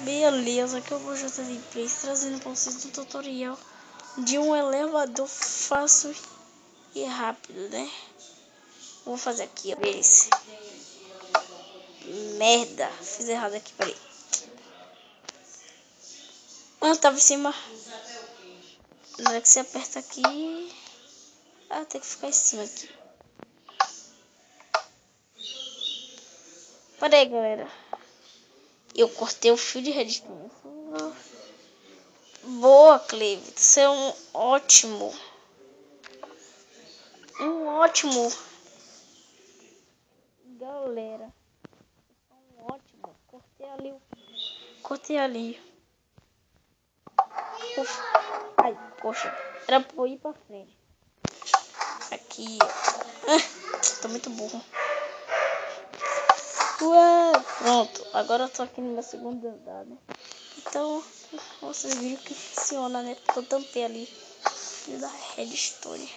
Beleza, aqui eu vou JD Gameplays trazendo para vocês um tutorial de um elevador fácil e rápido, né? Vou fazer aqui, ó. Esse. Merda, fiz errado aqui, peraí. Tava em cima. Na hora que você aperta aqui, tem que ficar em cima aqui. Peraí, galera. Eu cortei o fio de redstone. Boa, Cleve. Você é um ótimo. Galera. Ótimo. Cortei ali. Uf. Ai, poxa. Era pra eu ir pra frente. Aqui. Tô muito burro. Ué, pronto. Agora eu tô aqui no meu segundo andar, né? Então, vocês viram que funciona, né? Porque eu tampei ali da redstone.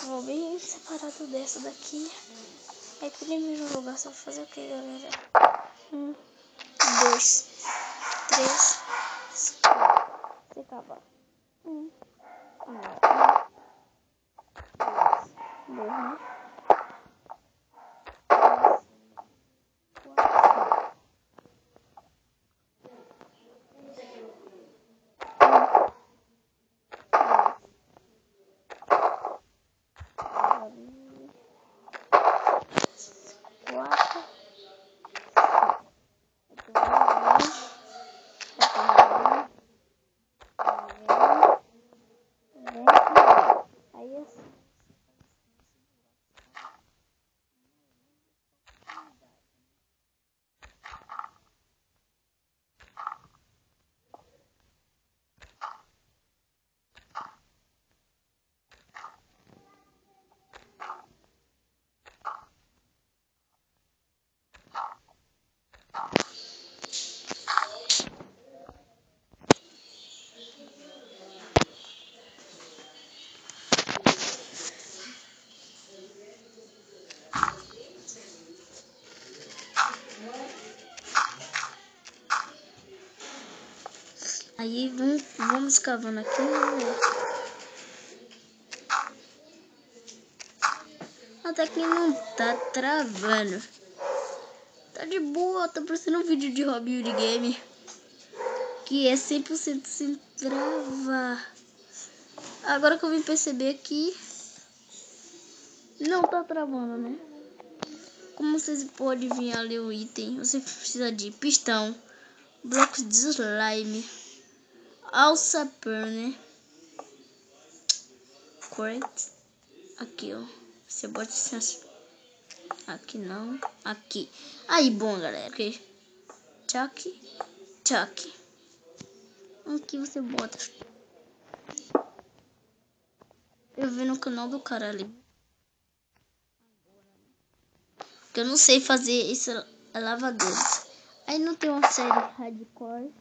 Vou bem separado dessa daqui. Aí, primeiro lugar, só vou fazer o que, galera? 1, 2, 3, 4. Você cavar. 1, 2, né? Aí vamos cavando aqui, né? Até que não tá travando. Tá de boa, tá parecendo um vídeo de hobby de game. Que é 100% sem travar. Agora que eu vim perceber aqui, não tá travando, né? Como vocês podem ver ali o item, você precisa de pistão, blocos de slime, alçapão, né? Correct. Aqui, ó. Você bota assim. Aqui não. Aqui. Aí, bom, galera. Ok. Tchac. Tchac. Aqui você bota. Eu vi no canal do cara ali. Que eu não sei fazer esse lavador. Aí não tem uma série hardcore.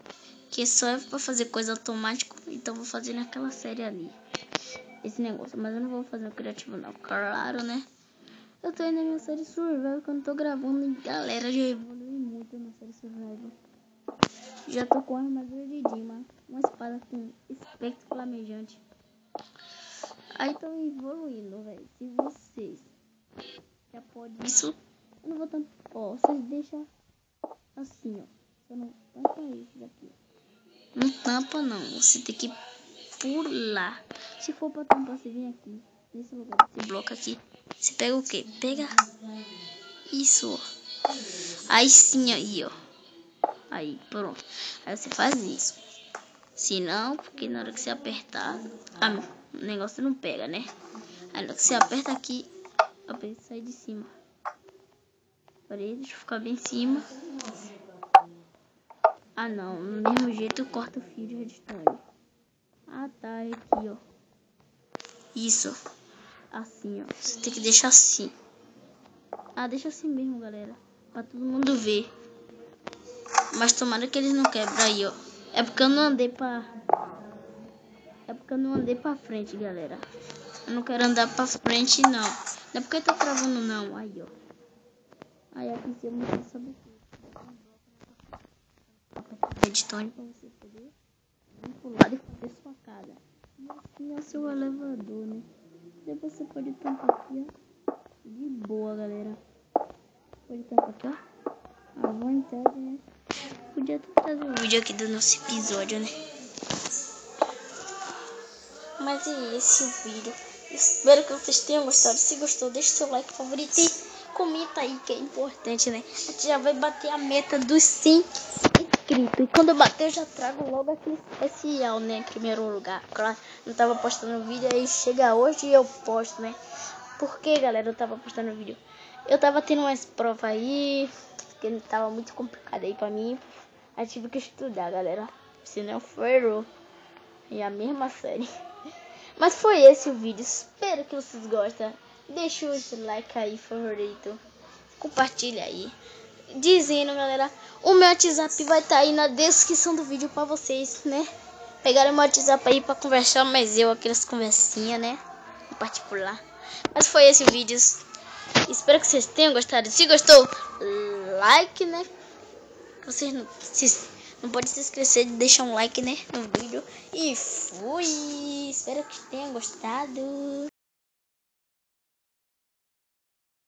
Que só é pra fazer coisa automática. Então vou fazer naquela série ali. Esse negócio. Mas eu não vou fazer o criativo não. Claro, né? Eu tô indo na minha série survival. Quando eu tô gravando. E galera, já evolui muito na série survival. Já tô com a armadura de Dima. Uma espada com espectro flamejante. Aí tô evoluindo, velho. Se vocês já pode isso, eu não vou tampar. Ó, vocês deixam assim, ó. Você não tampa isso daqui. Não tampa não. Você tem que pular. Se for pra tampar, você vem aqui. Nesse lugar, esse bloco aqui. Você pega o quê? Pega isso, ó. Aí sim, aí, ó. Aí, pronto. Aí você faz isso. Se não, porque na hora que você apertar, o negócio não pega, né? Aí na hora que você aperta aqui, a pessoa sai de cima. Peraí, deixa eu ficar bem em cima. Ah, não. No mesmo jeito, corta o fio de redstone. Ah, tá. Aqui, ó. Isso. Assim, ó. Você tem que deixar assim. Ah, deixa assim mesmo, galera. Pra todo mundo ver. Mas tomara que eles não quebrem aí, ó. É porque eu não andei pra frente, galera. Eu não quero andar pra frente, não. Não é porque tá travando, não. Aí, ó. Aí aqui em cima você sabe redstone para você poder ir pro lado e fazer sua casa. E assim é o seu elevador, né? E você pode tampar aqui, ó. De boa, galera. Pode tampar aqui, ó. À vontade, né? Podia fazer um vídeo aqui do nosso episódio, né? Mas é esse o vídeo. Espero que vocês tenham gostado. Se gostou, deixe seu like, favorito e comenta aí, que é importante, né? A gente já vai bater a meta dos 100 inscritos. E quando eu bater, eu já trago logo aquele especial, né? Em primeiro lugar. Claro, não tava postando vídeo, aí chega hoje e eu posto, né? Por que, galera, eu tava postando vídeo? Eu tava tendo umas provas aí, que tava muito complicado aí pra mim. Aí tive que estudar, galera. Senão foi e a mesma série. Mas foi esse o vídeo. Espero que vocês gostem. Deixa o seu like aí, favorito. Compartilha aí. Dizendo, galera, o meu WhatsApp vai estar aí na descrição do vídeo pra vocês, né? Pegaram o meu WhatsApp aí pra conversar, mas eu aquelas conversinhas, né? Em particular. Mas foi esse o vídeo. Espero que vocês tenham gostado. Se gostou, like, né? Vocês não podem se esquecer de deixar um like, né, no vídeo. E fui! Espero que tenham gostado.